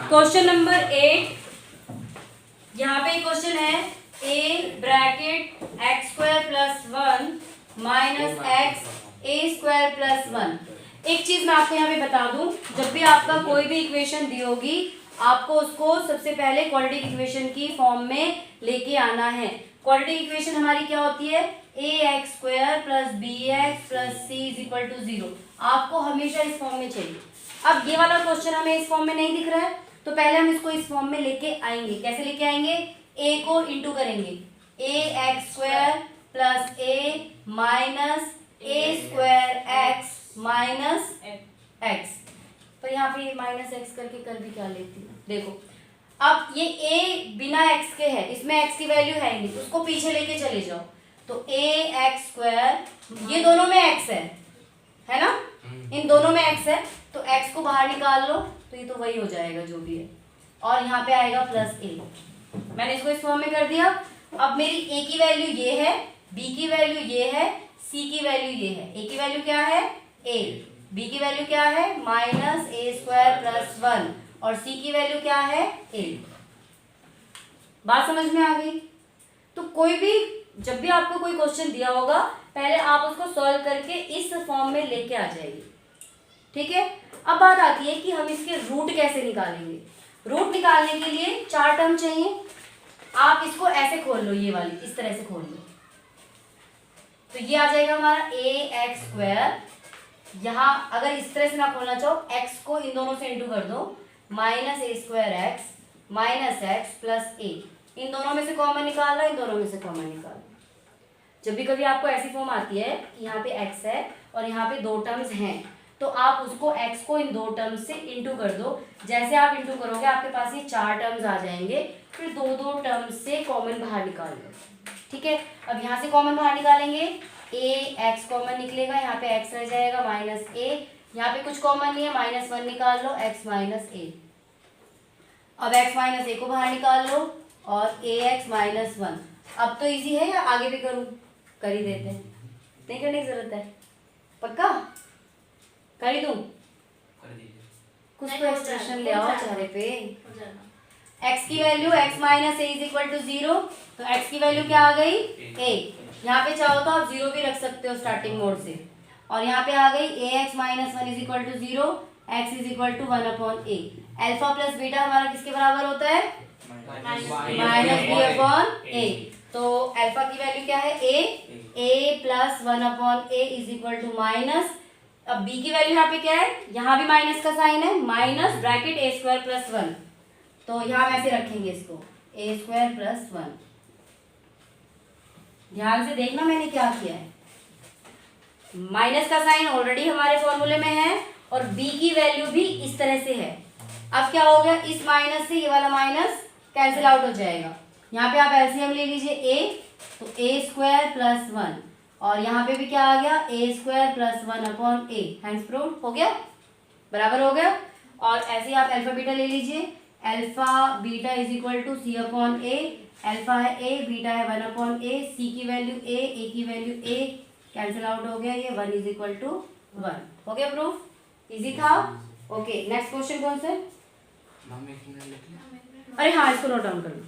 Question number 8, यहाँ पे question है a bracket x square plus 1 minus x A square plus 1। एक चीज मैं आपको यहाँ पे बता दूं, जब भी आपका कोई भी इक्वेशन दी होगी आपको उसको सबसे पहले क्वाड्रेटिक इक्वेशन की फॉर्म में लेके आना है। क्वाड्रेटिक इक्वेशन हमारी क्या होती है, a x square plus b x plus c is equal to 0। आपको हमेशा इस फॉर्म में चाहिए। अब ये वाला क्वेश्चन हमें इस फॉर्म में नहीं दिख रहा है, तो पहले हम इसको इस फॉर्म में लेके आएंगे। कैसे लेके आएंगे, a को इंटू करेंगे, ए x square plus A minus a square x minus x. पर यहाँ पे माइनस एक्स करके कर भी क्या लेती है, देखो अब ये a बिना x के है, इसमें x की वैल्यू है नहीं, उसको पीछे लेके चले जाओ तो a एक्स स्क्वायर, ये दोनों में x है ना, इन दोनों में x है तो x को बाहर निकाल लो तो ये तो वही हो जाएगा जो भी है, और यहाँ पे आएगा प्लस a। मैंने इसको इस फॉर्म में कर दिया। अब मेरी a की वैल्यू ये है, b की वैल्यू ये है, c की वैल्यू ये है। a की वैल्यू क्या है a, b की वैल्यू क्या है माइनस ए स्क्वायर प्लस 1 और c की वैल्यू क्या है a। बात समझ में आ गई। तो कोई भी जब भी आपको कोई क्वेश्चन दिया होगा पहले आप उसको सॉल्व करके इस फॉर्म में लेके आ जाइए, ठीक है। अब बात आती है कि हम इसके रूट कैसे निकालेंगे। रूट निकालने के लिए 4 टर्म चाहिए। आप इसको ऐसे खोल लो, ये वाली इस तरह से खोल लो तो ये आ जाएगा हमारा ए एक्स स्क्वायर। यहाँ अगर इस तरह से ना खोलना चाहो, x को इन दोनों से इंटू कर दो, minus a square x minus x plus a. इन दोनों में से कॉमन निकाल लो, इन दोनों में से कॉमन निकाल लो। जब भी कभी आपको ऐसी फॉर्म आती है कि यहाँ पे x है और यहाँ पे 2 टर्म्स हैं तो आप उसको x को इन 2 टर्म्स से इंटू कर दो। जैसे आप इंटू करोगे आपके पास ये 4 टर्म्स आ जाएंगे, फिर 2 टर्म्स से कॉमन बाहर निकाल लो, ठीक है। अब यहाँ से कॉमन बाहर निकालेंगे, ए एक्स कॉमन निकलेगा, यहाँ पे x रह जाएगा माइनस ए, यहाँ पे कुछ कॉमन नहीं है, -1 निकाल लो, x माइनस ए। अब x माइनस ए को बाहर निकाल लो और ए एक्स माइनस 1। अब तो इजी है या आगे भी करूँ, कर ही देते हैं, नहीं करने की जरूरत है, पक्का कर ही दूँ। कुछ तो एक्सप्रेशन ले आओ चेहरे पे। x की value x minus a is equal to 0, तो x की वैल्यू क्या आ गई a। यहाँ पे चाहो तो आप 0 भी रख सकते हो स्टार्टिंग मोड से, और यहाँ पे आ गई a x minus 1 is equal to 0, x is equal to 1 upon a. Alpha plus beta हमारा किसके बराबर होता है, माइनस बी अपॉन ए। तो अल्फा की वैल्यू क्या है a plus 1 upon a is equal to minus, अब b की वैल्यू यहाँ पे क्या है, यहाँ भी माइनस का साइन है, माइनस ब्रैकेट ए स्क्वायर प्लस 1, तो यहाँ ऐसे रखेंगे इसको ए स्क्वायर प्लस 1। ध्यान से देखना मैंने क्या किया है, माइनस का साइन ऑलरेडी हमारे फॉर्मूले में है और b की वैल्यू भी इस तरह से है। अब क्या हो गया, इस माइनस से ये वाला माइनस कैंसिल आउट हो जाएगा। यहाँ पे आप एलसीएम ले लीजिए a, तो ए स्क्वायर प्लस 1 और यहाँ पे भी क्या आ गया ए स्क्वायर प्लस 1 अपॉन ए। हैंड्स प्रूव हो गया, बराबर हो गया। और ऐसे ही आप अल्फा बीटा ले लीजिए, alpha beta is equal to c upon a. Alpha है a, बीटा है 1 अपॉन ए, c की वैल्यू a की वैल्यू a, कैंसिल आउट हो गया, ये 1 इज इक्वल टू 1। हो गया प्रूफ, इजी था। ओके नेक्स्ट क्वेश्चन कौन से, अरे हाँ इसको नोट डाउन कर लो।